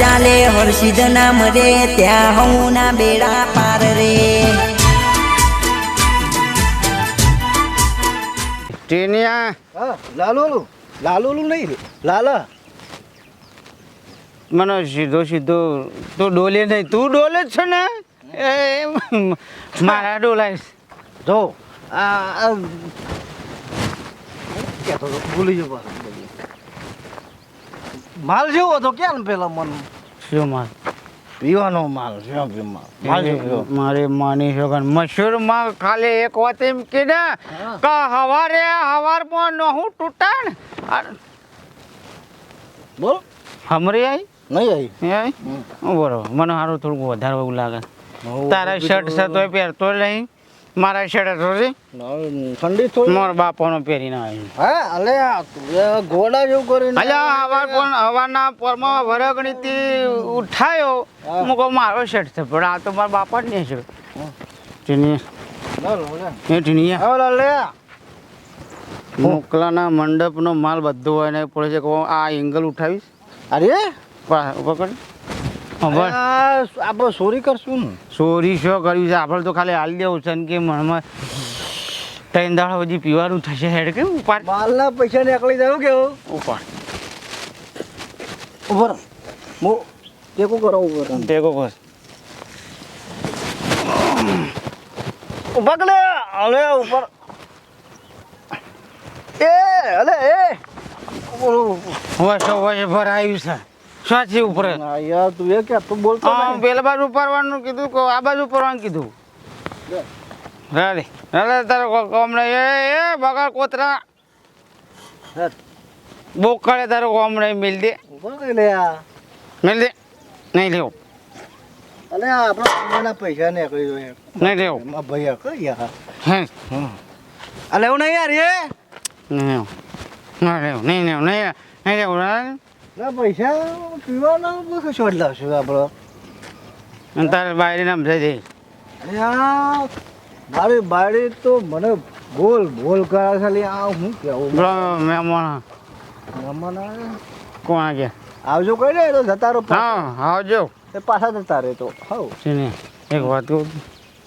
ચાલે હર્ષિદ નામ રે ત્યાં હું ના બેડા પાર રે ટીનિયા લાલોલું નહીં લાલા મને સીધો સીધો તું ડોલે નહીં તું ડોલે જ છે ને એ મારા ડોલાઈશ જો આ કહેતો તો ભૂલી ગયો માલ જેવો હતો ક્યાં ને પેલા મન શું માર પીવાનો માલ શું માલ જેવો મારે માની શકો મશહૂરમાં ખાલી એક વાત એમ કીધા કે હવારમાં નહું તૂટા ને બોલ હમરી આવી નહીં આવી બરોબર મને સારું થોડુંક વધારે એવું લાગે તારા શર્ટ છે તોય પહેરતો નહીં મારા શર્ટ હતો છે ઠંડી થોડી મારા બાપાનો પહેરીને આવી હા અલે ઘોડા જેવું કરીને હવારના પરમાં વરગણીથી ઉઠાયો હું કહું મારો શર્ટ છે પણ આ તો મારા બાપા જ નહીં છે ટીનિયા લે મોકલાના મંડપનો માલ બધો હોય ને પડે છે કહું આ એંગલ ઉઠાવીશ અરે પકડ આપણે ચોરી કરશું ને ચોરી શું કર્યું છે આપણે તો ખાલી હાલ દેવું છે ને કે મનમાં ત્રણ દાડા પછી પીવાનું થશે હેડ કે ઉપાડ માલના પૈસા નીકળી જાય કેવું ઉપાડ ઉભર હું ટેકો કરો ઉભર ટેકો કર ઉભા કલે અલે ઉપર એ અલે એ વર્ષો વર્ષ ભર આવ્યું છે સાચી ઉપર યાર તું એ કે તું બોલતો નહીં પેલા બાજુ પરવાનું કીધું કે આ બાજુ પરવાનું કીધું રાડે તારે કોમડે એ બગાડ કોતરા બોકડે તારે કોમડે મિલ દે ઉભર કરી લે આ મિલ દે નહીં લેવો અલે આપણા પૈસા નીકળી જોઈએ નહીં લેવો એમાં ભૈયા કઈ યાર હે અલે એવું નહીં યાર એ નહીં લેવો નહીં લેવો નહીં લેવો ના પૈસા પીવાના બધું છોડી લાવશું આપણો અને તારે બાયરી નામ છે અરે આ મારી બાળી તો મને બોલ કરે છે લે આ હું કેવું મહેમાન મહેમાન કોણ આ ગયા આવજો કઈ ને તો જતા રહો હા આવજો એ પાછા જતા રહે તો હાઉ છે ને એક વાત કહું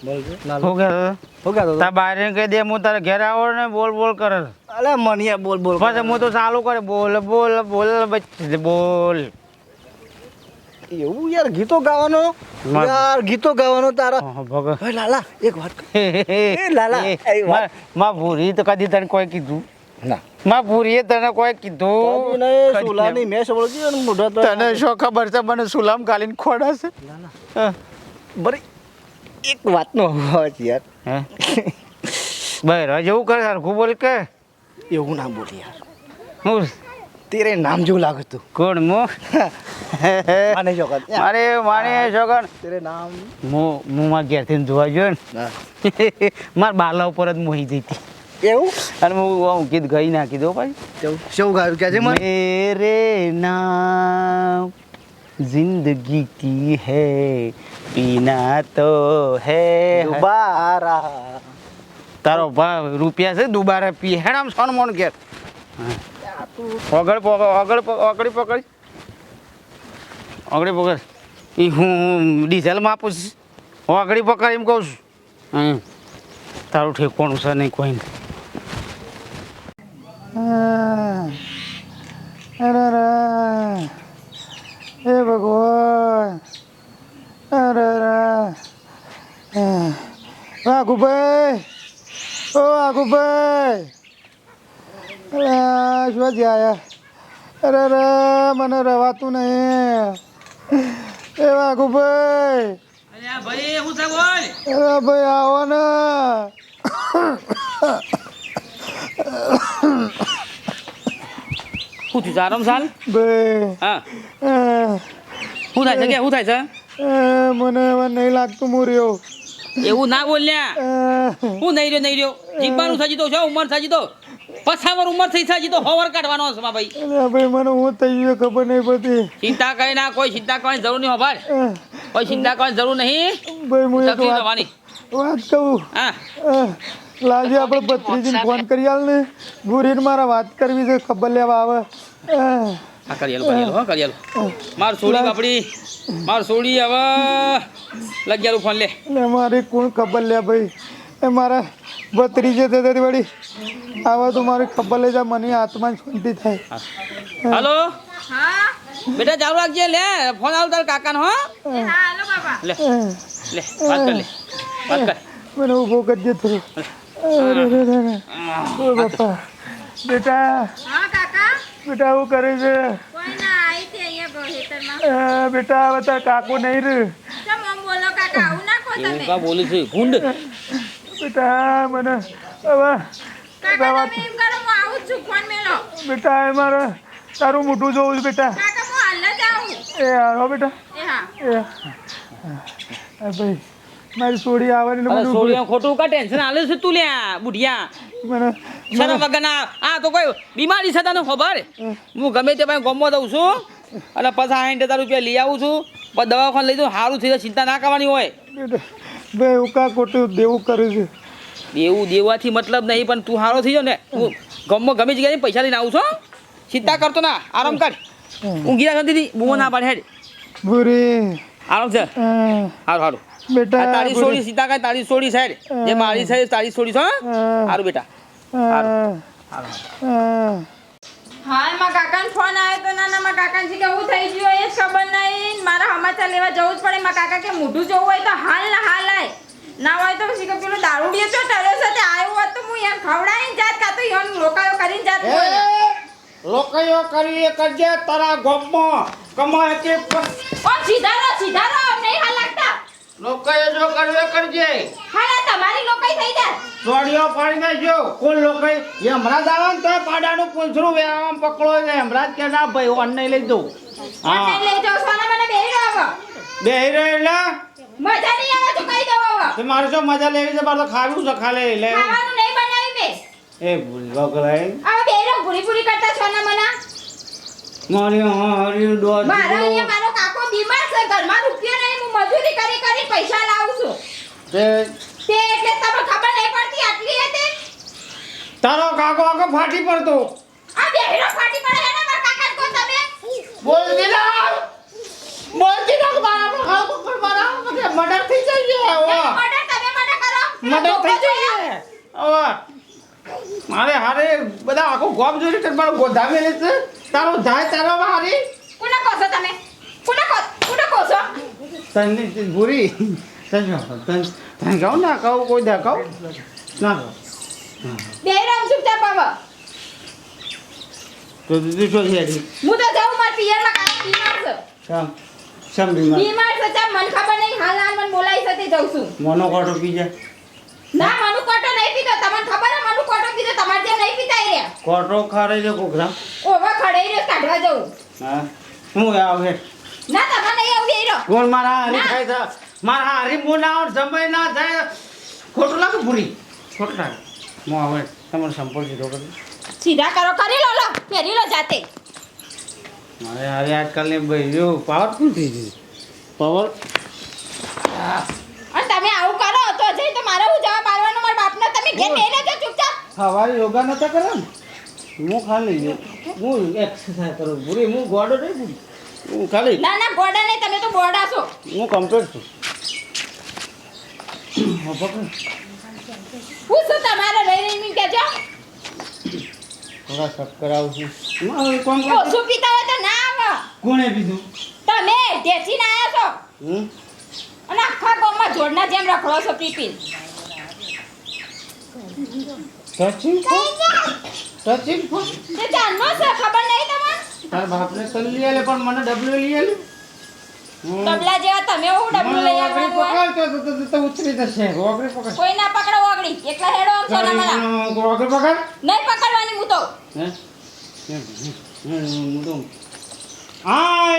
બોલજો શું કહેતો હું કહેતો તાર બાયરીને કહી દે હું તારે ઘેર આવો ને બોલ કરે અલે મનિયા બોલ પછી હું તો ચાલુ કરે બોલ બચ્ચે બોલ એવું યાર ગીતો ગાવાનો તારા ભગત ઓય લાલા એક વાત એ લાલા એ વાત માં ભૂરી તો કદી તને કોઈ કીધું ના માં ભૂરીએ તને કોઈ કીધું સુલાની મેસ વળગી અને મોઢા તો તને શું ખબર છે મને સુલામ ગાલીને ખોડાશે લાલા બરી એક વાતનો અવાજ યાર હે બરાબર જેવું કરે સરખું બોલ કે એવું ના બોલ યાર હું તેરે નામ જેવું લાગે તું કોણ મો માને જોગન મારે છોકર તેરે નામ હું મારા ઘેરથી જોવા ગયો ને ના મારા બાલા ઉપર જ મોહી જઈ હતી એવું અને હું ગીત ગઈ નાખી દઉં ભાઈ શું ગાયું કે છે મને મેરે નામ जिंदगी की है पीना तो है દુબારા તારો ભાવ રૂપિયા છે દુબારા પી હેણામ સોન મોન ઘેર ઓગળી પકડ એ હું ડીઝલમાં આપું છું ઓગળી પકડ એમ કહું છું તારું ઠેકોણું છે નહીં કોઈ નહીં હે ભગવાન અરે વાઘુભાઈ ઓ વાઘુભાઈ શું આયા અરે મને રવાતું નહીં એ વાઘુભાઈ ભાઈ શું છે બોલ અરે ભાઈ આવો ને શું થયું આરામ સાલ ભાઈ હા શું થાય છે કે શું થાય છે મને હવે નહીં લાગતું મુર્યો એવું ના બોલ્યા હું નહીં રહ્યો જીવવાનું સાજી તો છે ઉંમર સાજી તો પછાવર ઉંમર થઈ સાજી તો હોવર કાઢવાનો છે ભાઈ ભાઈ મને હું થઈ ગયું ખબર નહીં પડતી ચિંતા કરી ના કોઈ ચિંતા કરવાની જરૂર નહીં હોભાર કોઈ ચિંતા કરવાની જરૂર નહીં ભાઈ હું એક તકલીફ રહેવાની વાત કહું હા લાજે આપણે ભત્રીજીને ફોન કરી આલ ને ગુરીને મારા વાત કરવી છે ખબર લેવા આવે હા કરી આલો માર સોડી બાપડી માર સોડી હવે લગ્યાલું ફોન લે ને મારી કોણ ખબર લે ભાઈ એ મારા ભત્રીજે થતી વળી આવા તો મારી ખબર લઈ જા મને આત્મા શાંતિ થાય. હાલો હા બેટા ચાલુ રાખજે લે ફોન આવ તાર કાકાનો હો એ હા હાલો બાબા લે લે વાત કર લે વાત કર મને ઊભો કરજે થોડું. અરે રે રે રે. ઓ બાપા બેટા હા કાકા બેટા આવું કરે છે. કોઈ ના આવી તે અહીંયા હેતરમાં બેટા હવે તાર કાકો નહીં રે કેમ આમ બોલો કાકા આવું ના કહો એવું તમે કા બોલે છે ગુંડ બેટા મને હવે કાકા તમે એમ કરો હું આવું જ છું ફોન મેલો બેટા એ મારે તારું મોઢું જોવું છે બેટા. કાકા હું હાલ જ આવું એ આવો બેટા એ હા એ આ ભાઈ મારી સોડી આવવાની ને અરે મને સોડિયા ખોટું કા ટેન્શન આલે છે તું લ્યા બુઢિયા મને શરમ વગરના આ તો કોઈ બીમારી છે તને ખબર હું ગમે તે પાસે ગમવા દઉં છું અને પછી 60,000 રૂપિયા લઈ આવું છું પછી દવાખાને લઈ જાઉં સારું થઈ જાય ચિંતા ના કરવાની હોય બેટા ભાઈ ઉકા ખોટું દેવું કરે છે. દેવાથી મતલબ નહીં પણ તું સારો થઈ જાવ ને હું ગમમાં ગમે જગ્યાએ પૈસા લઈને આવું છું ચિંતા કરતો ના આરામ કર ઊંઘી રાખ દીધી બૂમો ના પાડે હેડ ભૂરી આરામ છે સારું સારું બેટા આ તારી સોડી સીતા કાંઈ તારી સોડી સાઈડ જે મારી સાઈડ તારી સોડી છો સારું બેટા હા એમાં કાકાનો ફોન આવ્યો તો ના મારા કાકાજી કેવું થઈ ગયું એ જ ખબર નહીં મારા સમાચાર લેવા જવું જ પડે મારા કાકા કે મોઢું જોવું હોય તો હાલ ને હાલ આય ના હોય તો પછી કે પેલો દારૂડિયો ચો ટર્યો સાથે આવ્યો હોત તો હું યાર ખવડાવીને જાત કાં તો યાર રોકાયો કરીને જાત લોકાયો કરી એ કરજે તારા ગોમમાં કમાય કે ઓ સીધા રહો નહીં હાલ લાગતા લોકાયો જો કરવે કરજે હાલા તમારી લોકાઈ થઈ જાય સોડિયો પાડી નાખજો કોણ લોકાઈ એ હમણાં આવે ને તો પાડાનું પૂંછરું વેવામાં પકડો છે હમણાં કે ના ભાઈ ઓન નહીં લઈ દઉં ઓનલાઈન લઈ જાઓ સોના મને બેહી રહો બે હીરો એટલે મજા નહીં આવે તો કહી દો હવે તે મારે શું મજા લેવી છે મારે તો ખાવું છે ખાલી લે ખાવાનું નહીં બનાવી બે એ ભૂલવા કરાય હવે બેહી રહો પૂરી કરતા સોના મના મારી હારી દોડ મારો અહીંયા મારો કાકો બીમાર છે ઘરમાં રૂપિયા નહીં હું મજૂરી કરી પૈસા લાવું છું તે તે એટલે તમને ખબર નહીં પડતી આટલી હતી તારો કાકો આખો ફાટી પડતો આ બેહીરો ફાટી પડે હે ને મારા કાકા કો તમે બોલતી ના મારા ખાવ પર મારા મર્ડર થઈ જાય મર્ડર તમે મર્ડર કરો મર્ડર થઈ જાય હવે મારે હારે બધા આખો ગોમ જોઈ છે મારો ગોધામે લે છે તારો જાય તારો હારી કોના કોસો તમે કોના કોસો તને ભૂરી તને કહું ના કહું કોઈ દે કહું ના કહું બેહીરો ચૂપચાપ આવો તો દીદી શું છે હું તો જાઉં મારા પિયરમાં કાકા બીમાર છે સમ બીમાર બીમાર છે ચા મને ખબર નહીં હાલ મને બોલાઈ સાથે જાઉં છું મોનો કોટો પી જાય ના મનુ કોટો નહીં પીતો તમને ખબર હે મનુ કોટો પીતો તમારે જે નહીં પીતા એ રે કોટો ખારે છે કોકરા ઓવા ખડેઈ રે કાઢવા જાઉં હા હું આવે ના તમે નહીં આવું બેહીરો કોણ મારા હારી થાય છે મારા હારી મુ ના આવે સમય ના થાય ખોટું લાગે પૂરી ખોટું લાગે હું આવે તમારો સંપર્ક સીધો કરી સીધા કરો કરી લો ફેરી લો જાતે મારે હારી આજકાલની ભાઈઓ પાવરફુલ થઈ ગઈ પાવર અને તમે આવું કરો તો જઈ તો મારે હું જવાબ આલવાનો મારા બાપને તમે ઘેર બેહી રહેજો ચૂપચાપ સવારે યોગા નતા કરે ને હું ખાલી હું એક્સરસાઇઝ કરું પૂરી હું ગોડો નહીં પૂરી હું ખાલી ના ગોડા નહીં તમે તો બોડા છો હું કમ્પ્લીટ છું હું શું તમારે રહી કહેજો થોડા શક્કર આવું છું કોણ ઓછું પીતા હોય તો ના આવો કોણે પીધું તમે ઢેચીને આવ્યા છો હમ અને આખા ગામમાં જોડના જેમ રખડો છો પીપી સચિન સચિન તે જાણનો છે ખબર નહીં તમને તાર બાપને સલ લઈ આલે પણ મને ડબલું લઈ આલે તબલા જેવા તમે હું ડબલું લઈ આવવાનું હોય પકડ તો ઉતરી જશે રોકડી પકડ કોઈ ના પકડો ઓગળી એકલા હેડો આમ સોના મને રોકડી પકડ નહીં પકડવાની હું તો હા એ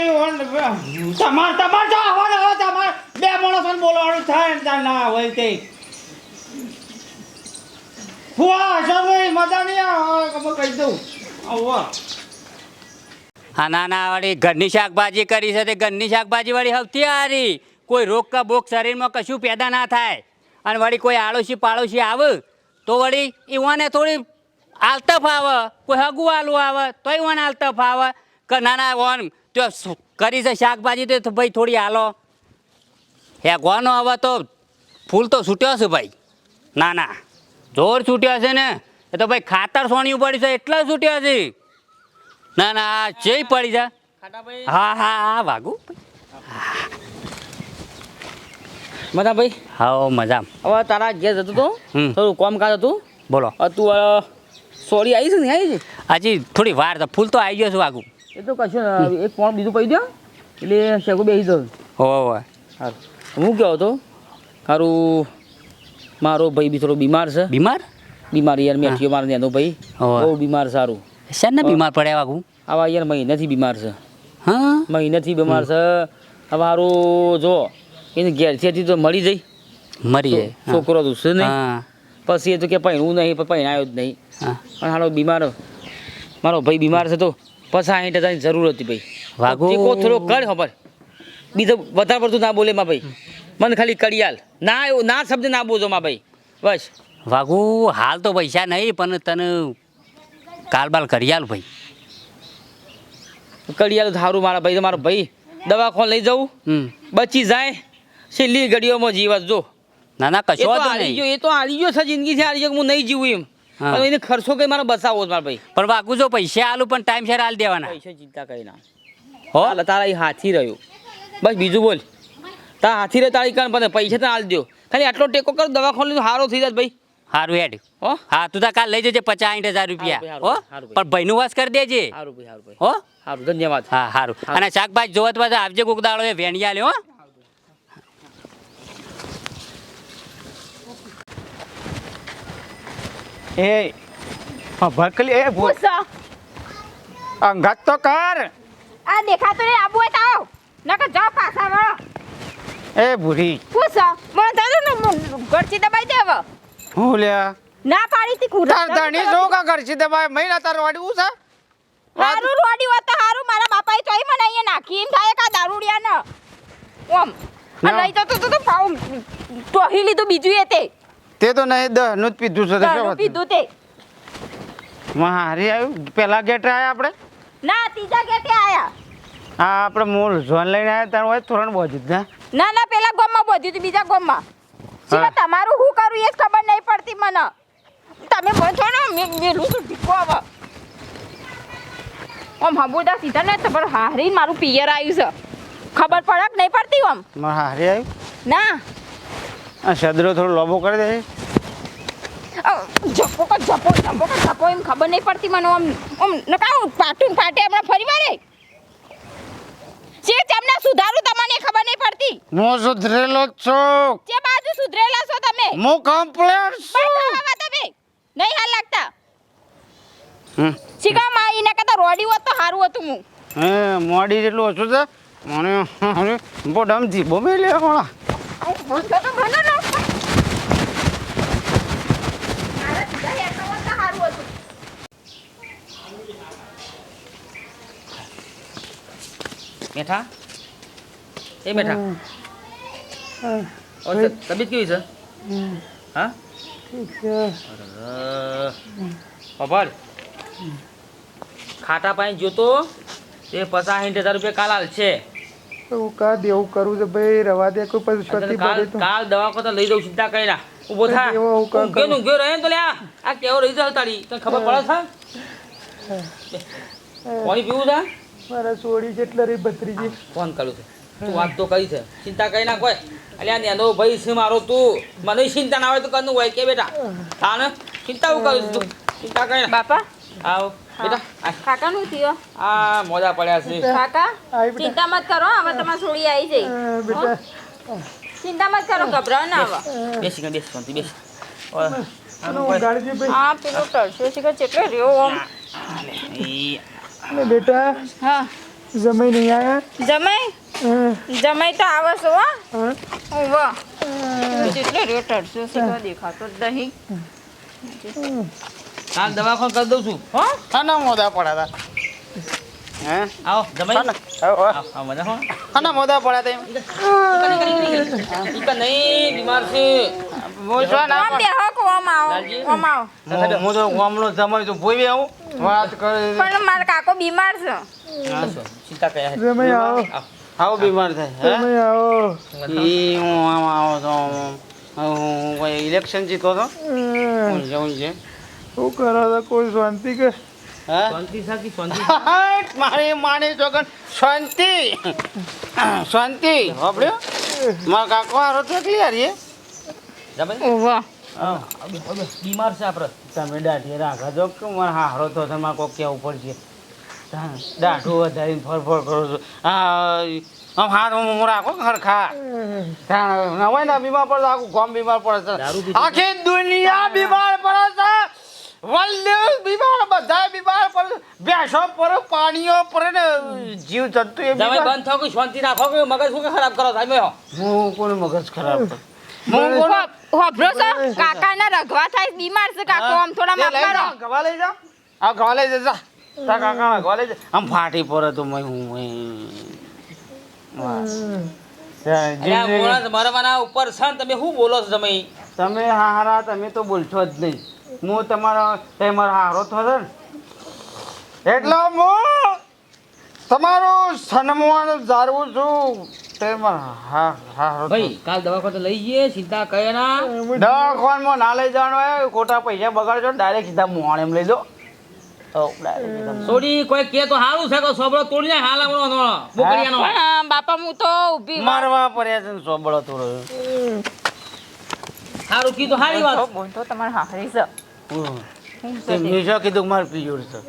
તમાર જો આવવાનો હોય તમાર બે માણસોને બોલવાનું થાય ને તાર ના હોય તે ફુવા સમય મજા નહીં આવે કમ કહી દઉં આવો હા ના વાળી ઘરની શાકભાજી કરી છે તે ઘરની શાકભાજી વાળી સૌથી સારી કોઈ રોગ કે બોગ શરીરમાં કશું પેદા ના થાય અને વળી કોઈ આડોશી પાડોશી આવે તો વળી ઈવાને થોડી આલતફ આવે કોઈ હગું આલું આવે તો ઈવાને આલતફ આવે કે ના ના ઓન તો કરી છે શાકભાજી તો ભાઈ થોડી હાલો હે ગોનો હવે તો ફૂલ તો છૂટ્યો છે ભાઈ ના ના જોર છૂટ્યો છે ને એ તો ભાઈ ખાતર સોણ્યું પડ્યું છે એટલે છૂટ્યો છે ના ના આ જેય પડી જા ખાટાભાઈ હા હા હા વાગુ મજા ભાઈ હા મજા હવે તારા ઘેર જતું તો હમ. થોડું કામકાજ હતું બોલો હવે તું સોરી આવી છે ને આવી છે હજી થોડી વાર તો ફૂલ તો આવી ગયો છે વાગુ એ તો કશું ને, એક પોણ બીજું પડી દો એટલે શેકો બેસી દો હોવે સારું હું કહો તો સારું મારો ભાઈ બી થોડો બીમાર છે બીમાર યાર મેઠિયો મારે એનો ભાઈ હોવે. બહુ બીમાર સારું શાને બીમાર પડ્યા વાગુ આવા યાર મહિનાથી બીમાર છે હા મહિનાથી બીમાર છે હવે સારું જો એને ઘેરથી તો મળી જઈ મરી જાય હા. છોકરો તો છે નહીં હા પછી એ તો કે પહેણવું નહીં પણ પહેણાયો જ નહીં હા પણ હાલો બીમાર મારો ભાઈ બીમાર છે તો 65,000ની જરૂર હતી ભાઈ વાઘુ. ટેકો થોડો કર ખબર બીજો વધારે પડતું ના બોલે માં ભાઈ મને ખાલી કડિયાલ ના એવું ના શબ્દ ના બોલજો માં ભાઈ બસ વાગુ હાલ તો પૈસા નહીં પણ તને કાલબાલ કરી આલ ભાઈ કડિયાલ સારું મારા ભાઈ તો મારો ભાઈ દવાખાને લઈ જવું બચી જાય છેલ્લી ઘડીઓમાં જીવત જો ના ના એ કશો તો વાંધો હારી ગયો નહીં એ તો હારી ગયો છે જિંદગીથી હારી ગયો હું નહીં જીવું એમ હા. પણ એને ખર્ચો કઈ મારો બસાવો જ મારા ભાઈ પણ વાગુ જો પૈસા આલું પણ ટાઈમ સર આલ દેવાના પૈસા ચિંતા કરી ના હો તારા એ હાથી રહ્યો બસ બીજું બોલ તારા હાથી રહે તારી કાન પણ પૈસા તો હાલ દો ખાલી આટલો ટેકો કર દવાખાને હારો થઈ જાય ભાઈ સારું હેડ હો હા તું તો કાલ લઈ જજે 50-60,000 રૂપિયા હારું હો ભાઈ, હારું ભાઈ. પણ ભાઈનું વાસ કરી દેજે સારું ભાઈ સારું ભાઈ હો સારું ધન્યવાદ હા સારું અને શાકભાજી જોવા તો પાછા આવજે કોક દાડો એ વેણિયા લ્યો હો એ ભકલી એ પૂછો અંગત તો કર આ દેખાતો નહીં આબુ હોય તો આવ નકર જાઓ પાછા વળો એ ભૂરી પૂછો મને થયું ને ગળચી દબાઈ દે હવે હું લ્યા ના પાડી તી કુરા તાર ધણી જો કા કરશી તે ભાઈ મહિના તાર વાડી ઉસા હારું રોડી હોત તો હારું મારા બાપાએ તોય મને અહીંયા નાખી એમ થાય કા દારૂડિયા ન ઓમ ના. આ લઈ જતો તો પાઉ ટોહી લીધું બીજું એ તે તો નહીં દહ નું જ પીધું છે તો શું દારૂ વાત? પીધું તે મારી આવ્યું પેલા ગેટ આયા આપણે ના ત્રીજા ગેટે આયા હા આપણે મૂળ ઝોન લઈને આવ્યા તાર હોય તોરણ બોજી ને ના ના પેલા ગોમમાં બોધ્યું હતું બીજા ગોમમાં શીખા તમારું શું કરું એ જ ખબર નહીં પડતી મને તમે બોલો ને મેલું છું ઢીકો હવે ઓમ હબુદા સીધા ને તો પણ હારી મારું પિયર આવ્યું છે ખબર પડે કે નહીં પડતી ઓમ હારી આવ્યું ના આ સદરો થોડો લોબો કરી દે જપો એમ ખબર નહીં પડતી મને ઓમ ઓમ નકાઉ પાટું ફાટે હમણાં ફરી વારે જે તમને સુધારું તમને ખબર નહીં પડતી હું સુધરેલો જ છું જે બાજુ સુધરેલા છો તમે હું કમ્પ્લેટ છું બતાવા તમે નહીં હાલ લાગતા હમ. શીખા માં એને કરતા રોડી હોત તો સારું હતું હું હે મોડી જેટલું ઓછું છે મને બોડમથી બોમે લે મોળા ભૂલતો તો ભલે ને મારા સીધા હેઠળ હોત તો સારું હતું મેઠા એ મેઠા તબિયત કેવી છે હા ખબર ખાટા પાણી જોતો તે 65,000 રૂપિયા કાલ હાલ છે હું કા દેવું કરું છે ભાઈ રવા દે કોઈ પછી કાલ છોટી પડે તો કાલ દવાખાને લઈ દઉં ચિંતા કરી ના ઊભો થા એવો હું કાં કરું? ઊંઘ્યો રહે ને તો લ્યા આ કેવો રહી જાય તારી તને ખબર પડે છે પાણી પીવું છે મારા સોડી જેટલા રે ભત્રીજી ફોન કરું છું તું વાત તો કરી છે ચિંતા કરી ના કોઈ અલ્યા નેનો ભાઈ છે મારો તું મને ચિંતા ના હોય તો કરનું હોય કે બેટા હા ને ચિંતા હું કરું છું તું ચિંતા કરી ના બાપા આવ બેટા આ કાકા નું થયો આ મોજા પડ્યા છે કાકા આઈ બેટા. ચિંતા મત કરો હવે તમારે છોડી આવી જઈ બેટા ચિંતા મત કરો ગભરાવ ના હવે બેસી ગઈ બેસ શાંતિ બેસ આનો ગાડી ભાઈ આ પેલો ટળશો શીખર ચેટલો રહ્યો ઓમ ને બેટા હા જમાઈ નહીં આયા જમાઈ હા, જમાઈ તો આવે છે હો હા. વાહ ચેટલો રહ્યો ટળશો શીખર દેખાતો જ નહીં કાલ દવાખાને કરી દઉં છું હો ખાના મોદા પડ્યા હે આવો જમાઈ આવો મજા હો ખાના મોદા પડ્યા ઈકા નહીં બીમાર છે ઓમ બેહો કો ઓમ આવો લાલજી. ઓમ આવો હું તો ગામનો જમાઈ તો ભોઈ આવું વાત કરે પણ મારા કાકો બીમાર છે હા શું ચિંતા કર્યા છે. જમાઈ આવો આવો બીમાર થાય હે જમાઈ આવો ઈ હું આમ આવો તો હું કોઈ ઇલેક્શન જીતો તો હું જવું છે શું કરો છો કોઈ શાંતિ કે હે શાંતિ સાકી શાંતિ મારી માની ચોકન શાંતિ શાંતિ હોબળ્યો મારા કાકો હારો તો ક્લિયર છે જમાઈ ઓવા બીમાર છે આપણે તમે દાઢી રાખા છો કે મારા હારો તો તમારે કોક કેવું પડશે દાઢું વધારીને ફરફર કરો છો આમ હારું હું રાખો ખરખા ના હોય ને બીમાર પડે તો આખું ગામ બીમાર પડે દારૂ છે પીધું. આખી દુનિયા બીમાર પડે છે વર્લ્ડ બીમાર બધા બીમાર પડે બેસો પર પાણીઓ પર ને જીવ જંતુ એ જમાઈ બીમાર બંધ થાવ કે શાંતિ રાખો કે મગજ શું કે ખરાબ કરો તમે હો હું કોણ મગજ ખરાબ કરું? હું કોણ હોભરો છો કાકાના રઘવા થાય બીમાર છે કાકો આમ થોડા તે લઈ માફ જાઓ, ગવા લઈ જાઓ. આ ગવા લઈ જજા તા કાકા ગવા લઈ જા આમ ફાટી પડે તો મેં હું અલ્યા મોણા મરવાના ઉપર છે ને તમે શું બોલો છો જમાઈ તમે હારા તમે તો બોલશો જ નહીં હું તમારો હારો થશે ને એટલે હું તમારું સન્માન જાળવું છું તે મારા હારો ભાઈ કાલ દવાખાને લઈ જઈએ ચિંતા કરે ના દવાખાનમાં ના લઈ જવાનો હોય ખોટા પૈસા બગાડજો ડાયરેક્ટ સીધા મોણ એમ લઈ દો તો direct થોડી કોઈ કે તો સારું છે કે સોબળો તોડી નાખ હાલ આપણો બોકડિયાનો બાપા હું તો ઊભી મારવા પડ્યા છે ને સોબળો થોડો સારું કીધું સારી વાત બોલ તો તમારે હારી છે મેં શું કીધું મારે પીજોડ છે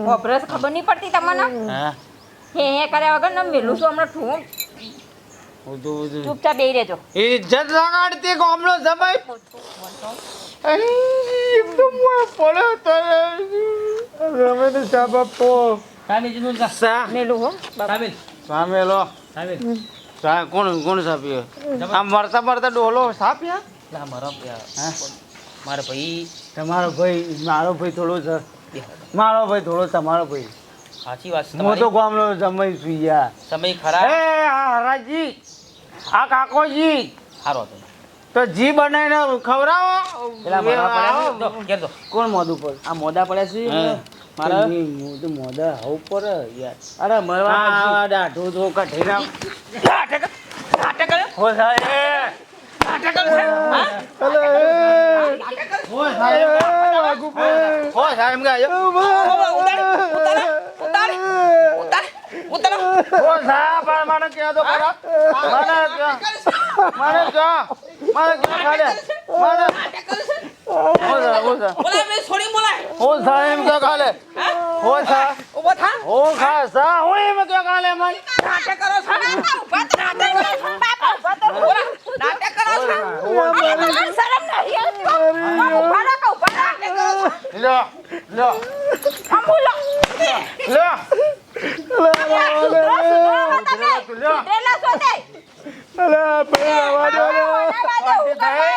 હોભરો છે ખબર નહીં પડતી તમને હા હે કર્યા વગર ને મેલું છું હમણાં ઠૂમ બધું ચૂપચાપ બેહી રહેજો ઇજ્જત લગાડતી ગામનો જમાઈ અરે એમ તો મોય પડ્યો તારે તમે તો ચા બાપો સામે જીનું જા સા મેલું હો સામે સામેલો સામે સા કોણ સાપ્યો આમ મરતા મરતા ડોલો સાપ્યા લા મારો મારે ભાઈ તમારો ભાઈ મારો ભાઈ થોડો છે મારો ભાઈ થોડો તમારો ભાઈ સાચી વાત છે હું તો તમારી ગામનો જમાઈ છું યાર સમય ખરાબ એ આ હરાજી આ કાકોજી સારો હતો તો જી બનાવીને ખવડાવો પેલા મારા પડ્યા છે, જો, ઘેર જો. કોણ મોઢું પર આ મોદા પડ્યા છે મારા મારા મોઢા હાવ પર યાર અરે મરવા આ દાઢું તો કઢી નાખ નાટક કરે હો સાહેબ નાટક કરે છે હા? હો સાહેબ વાઘુભાઈ હો સાહેબ ગાય ઉતારો હો સાહેબ મને કહો તો ખરા મને કહો ખાલે મને હો સાહેબ બોલા મેં છોડી બોલાય હો સાહેબ કે ખાલે હો સાહેબ ઉભો થા હો ખાસા હું એમ કે ખાલે મન નાટક કરો છો નાટક કરો છો શરમ નહીં આવતી ઉભા રાખો લો લો બોલો લો સુધરેલા છો તે અલા ભાઈ આવા દો ને.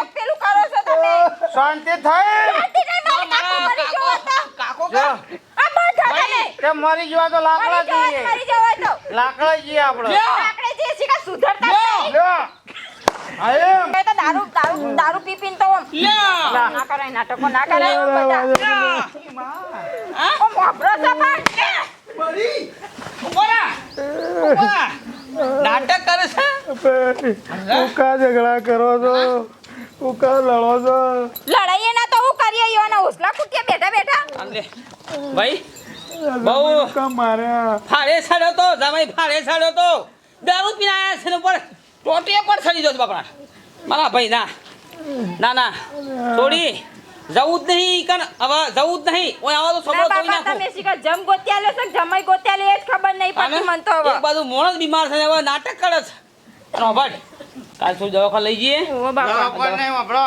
પેલું કરો છો તમે શાંતિ થઈ કાકો જો આ બંધ થા તમે કે મરી જવા તો લાકડા જોઈએ મરી જવાય તો લાકડા જઈએ આપણે આપણે જે છે કે સુધરતા જ નહીં. લો આયમ એ તો દારૂ પી પીને તો આમ ના કરાય નાટકો ના કરાય આમ બધા ઓ મોભરો છે નાટક કરે છે ભાઈ, હું કા ઝઘડા કરો છો હું કા લડો છો લડાઈએ ના તો હું કરીએ યોના ઉસલા કુટીએ બેઠા બેઠા આંલે. ભાઈ બહુ હું કા માર્યા ફાડે છાડ્યો તો જમાઈ ફાડે છાડ્યો તો દારૂ પીને આયા છે ને ઉપર ટોટીએ પર છડી દો બાપડા મારા ભાઈ ના ના ના થોડી જવું જ નહીં કન હવે જવું જ નહીં ઓય આવો તો ના છોકરો તોડી બાપા નાખો તમે શીખા જમ ગોત્યા લે છે જમાઈ ગોત્યા લે એ જ ખબર નહીં પડતી મન તો હવે એક બાજુ મોણ જ બીમાર છે ને હવે નાટક કરે છે અને ભાઈ કાલ શું દવાખાને લઈ જઈએ ઓ બાપા કોઈ નહીં વાપરો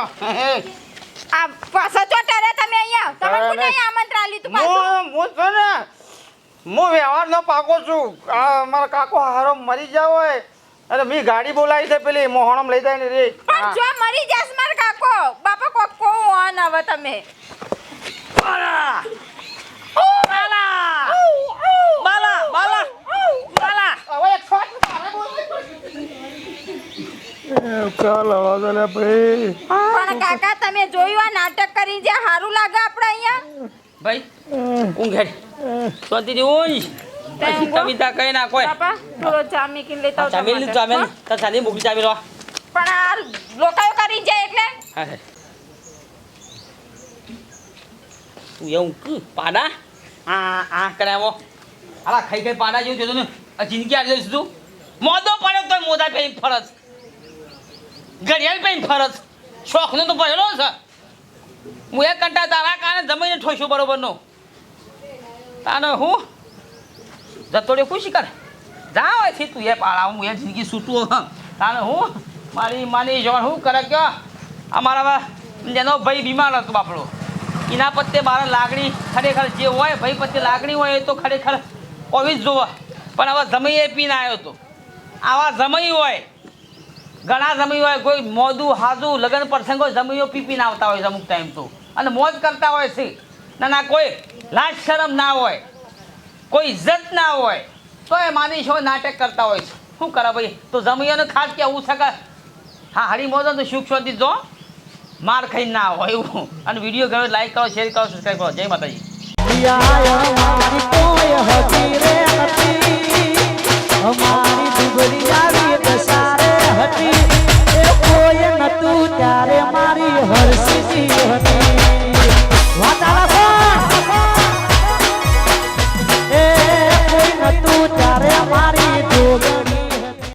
આ પાછો ચોટા રે તમે અહીંયા તમને કોને આમંત્રણ આલ્યું તું પાછું હું છે ને હું વ્યવહારનો પાકો છું આ મારા કાકો હારો મરી જાવ હોય અને મેં ગાડી બોલાવી છે પેલી મોહણમ લઈ જાય ને રે પણ જો મરી જાસ માર કાકો બાપા કોકો ઓન હવે તમે બાલા બાલા બાલા બાલા હવે એક શોટ કા લડો છો લે ભાઈ પણ કાકા તમે જોયું આ નાટક કરી જે સારું લાગે આપણે અહીંયા ભાઈ ઊંઘ હેડ શાંતિથી ઊંઘ સીતા બીતા કઈ ના કોઈ બાપા થોડો ચા મેકીને લેતા આવો ચામેલી તમારે. ચામેલી તાર સાની મોકલી ચામેલી લો પણ આ લોકાયો કરી જાય એટલે હા તું એવું પાડા આ કરાવો આલા ખાઈ ખાઈ પાડા જેવું થયું ને આ જિંદગી આવી જઈશ તું મોદો પડ્યો તો મોદા પહેરી ફરજ ઘડિયાળ પહેરી ફરજ શોખનો તો પહેલો છે હું એક કંટા તારા કારણે જમીને ઠોસ્યો બરોબરનો તાને હું જતો રે ખુશી કર જા હોય છે તું એ પાડા હું એ જિંદગી સૂતું તાને હું મારી માની જોણ શું કરે કે અમારા જેનો ભાઈ બીમાર હતો બાપડો એના પ્રત્યે મારા લાગણી ખરેખર જે હોય ભાઈ પ્રત્યે લાગણી હોય એ તો ખરેખર હોવી જ જોવે પણ હવે જમઈએ પીને આવ્યો હતો આવા જમઈ હોય ઘણા જમી હોય કોઈ મોદું હાજુ લગ્ન પ્રસંગો જમીઓ પીપીને આવતા હોય છે અમુક ટાઈમ તો અને મોજ કરતા હોય છે ના કોઈ લાજ શરમ ના હોય કોઈ ઇજ્જત ના હોય તો એ માની છો નાટક કરતા હોય છે શું કરે ભાઈ તો જમીઓને ખાસ કહેવું છે કે હા હરી મોદન તો સુખ શાંતિ જો માર ખાઈને ના હોય એવું અને વિડીયો ગમે લાઈક કરો શેર કરો સબસ્ક્રાઈબ કરો જય માતાજી અમારી કોઈ હતી રે હતી અમારી દુબળી